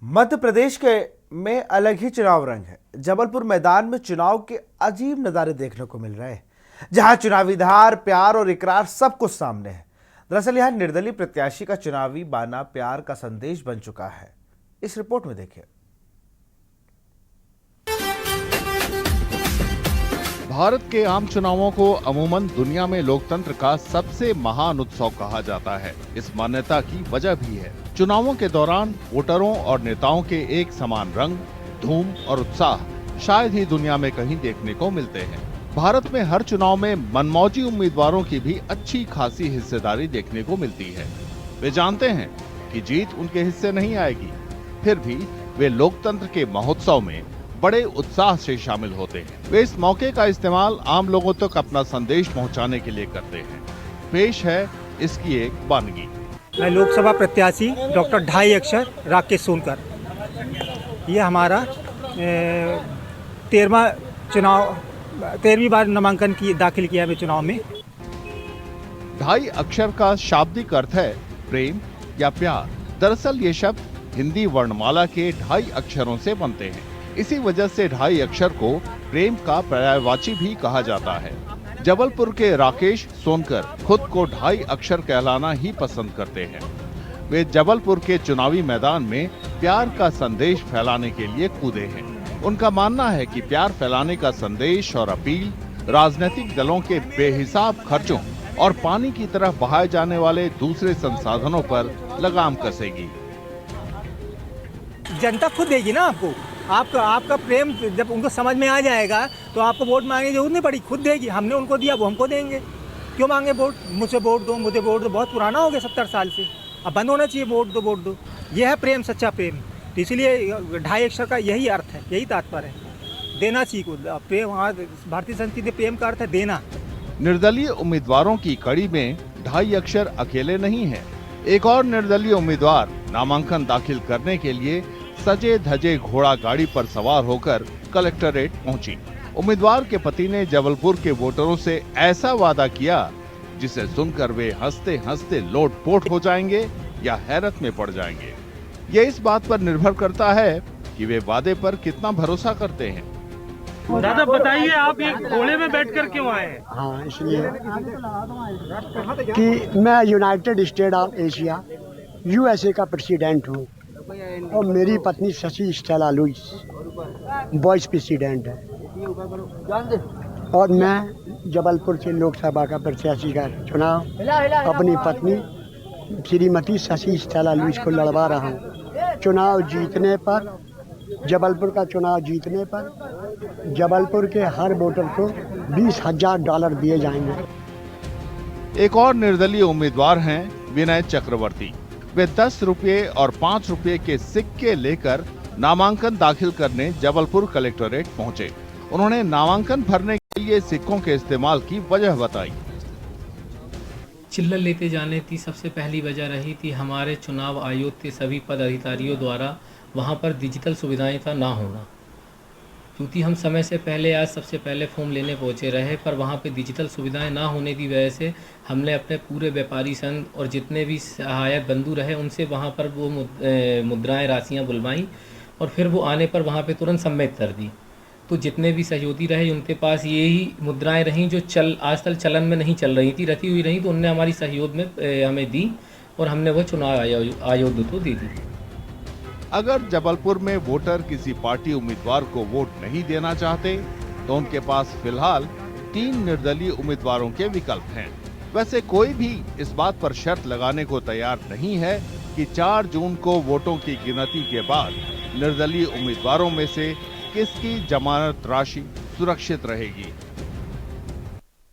मध्य प्रदेश के में अलग ही चुनाव रंग है। जबलपुर मैदान में चुनाव के अजीब नज़ारे देखने को मिल रहे हैं, जहां चुनावी धार, प्यार और इकरार सब कुछ सामने है। दरअसल यहां निर्दलीय प्रत्याशी का चुनावी बाना प्यार का संदेश बन चुका है। इस रिपोर्ट में देखिए। भारत के आम चुनावों को अमूमन दुनिया में लोकतंत्र का सबसे महान उत्सव कहा जाता है। इस मान्यता की वजह भी है। चुनावों के दौरान वोटरों और नेताओं के एक समान रंग, धूम और उत्साह शायद ही दुनिया में कहीं देखने को मिलते हैं। भारत में हर चुनाव में मनमौजी उम्मीदवारों की भी अच्छी खासी हिस्सेदारी देखने को मिलती है। वे जानते हैं कि जीत उनके हिस्से नहीं आएगी, फिर भी वे लोकतंत्र के महोत्सव में बड़े उत्साह से शामिल होते हैं। वे इस मौके का इस्तेमाल आम लोगों तक अपना संदेश पहुंचाने के लिए करते हैं। पेश है इसकी एक वानगी। मैं लोकसभा प्रत्याशी डॉक्टर ढाई अक्षर राकेश सोनकर। ये हमारा 13वीं बार नामांकन दाखिल किया है चुनाव में। ढाई अक्षर का शाब्दिक अर्थ है प्रेम या प्यार। दरअसल ये शब्द हिंदी वर्णमाला के ढाई अक्षरों से बनते हैं। इसी वजह से ढाई अक्षर को प्रेम का पर्यायवाची भी कहा जाता है। जबलपुर के राकेश सोनकर खुद को ढाई अक्षर कहलाना ही पसंद करते हैं। वे जबलपुर के चुनावी मैदान में प्यार का संदेश फैलाने के लिए कूदे हैं। उनका मानना है कि प्यार फैलाने का संदेश और अपील राजनीतिक दलों के बेहिसाब खर्चों और पानी की तरह बहाए जाने वाले दूसरे संसाधनों पर लगाम कसेगी। जनता खुद देगी ना आपको। आपका प्रेम जब उनको समझ में आ जाएगा तो आपको वोट मांगने की जरूरत नहीं पड़ी, खुद देगी। हमने उनको दिया, वो हमको देंगे। क्यों मांगे वोट? मुझे वोट दो, मुझे वोट दो। बहुत पुराना हो गया 70 साल से। अब बंद होना चाहिए वोट दो, वोट दो। यह है प्रेम, सच्चा प्रेम। तो इसलिए ढाई अक्षर का यही अर्थ है, यही तात्पर्य है। देना चाहिए प्रेम। भारतीय संस्कृति में प्रेम का अर्थ है देना। निर्दलीय उम्मीदवारों की कड़ी में ढाई अक्षर अकेले नहीं है। एक और निर्दलीय उम्मीदवार नामांकन दाखिल करने के लिए सजे धजे घोड़ा गाड़ी पर सवार होकर कलेक्टरेट पहुंची। उम्मीदवार के पति ने जबलपुर के वोटरों से ऐसा वादा किया जिसे सुनकर वे हंसते हंसते लोटपोट हो जाएंगे या हैरत में पड़ जाएंगे। ये इस बात पर निर्भर करता है कि वे वादे पर कितना भरोसा करते हैं। दादा बताइए, आप ये घोड़े में बैठकर क्यों आए हैं? हाँ, इसलिए कि मैं United State of Asia USA का प्रेसिडेंट हूँ और मेरी पत्नी Shashi Stella Louis vice president है और मैं जबलपुर से लोकसभा का प्रत्याशी का चुनाव अपनी पत्नी श्रीमती शशि स्टेला लुइस को लड़वा रहा हूँ। चुनाव जीतने पर, जबलपुर का चुनाव जीतने पर जबलपुर के हर वोटर को $20,000 दिए जाएंगे। एक और निर्दलीय उम्मीदवार हैं विनय चक्रवर्ती। वे 10 रुपये और 5 रुपये के सिक्के लेकर नामांकन दाखिल करने जबलपुर कलेक्टरेट पहुंचे। उन्होंने नामांकन भरने के लिए सिक्कों के इस्तेमाल की वजह बताई। चिल्लर लेते जाने की सबसे पहली वजह रही थी हमारे चुनाव आयोग के सभी पदाधिकारियों द्वारा वहां पर डिजिटल सुविधाएं का ना होना। क्योंकि हम समय से पहले आज सबसे पहले फॉर्म लेने पहुंचे रहे, पर वहां पे डिजिटल सुविधाएं ना होने की वजह से हमने अपने पूरे व्यापारी संघ और जितने भी सहायक बंधु रहे उनसे वहां पर वो मुद्राएं राशियां बुलवाई और फिर वो आने पर वहां पे तुरंत सबमिट कर दी। तो जितने भी सहयोगी रहे उनके पास यही मुद्राएं रहीं जो आजकल चलन में नहीं चल रही थी, रखी हुई रहीं, तो उनने हमारी सहयोग में हमें दी और हमने वो चुनाव आयोग को दे दी। अगर जबलपुर में वोटर किसी पार्टी उम्मीदवार को वोट नहीं देना चाहते तो उनके पास फिलहाल 3 निर्दलीय उम्मीदवारों के विकल्प हैं। वैसे कोई भी इस बात पर शर्त लगाने को तैयार नहीं है कि 4 जून को वोटों की गिनती के बाद निर्दलीय उम्मीदवारों में से किसकी जमानत राशि सुरक्षित रहेगी।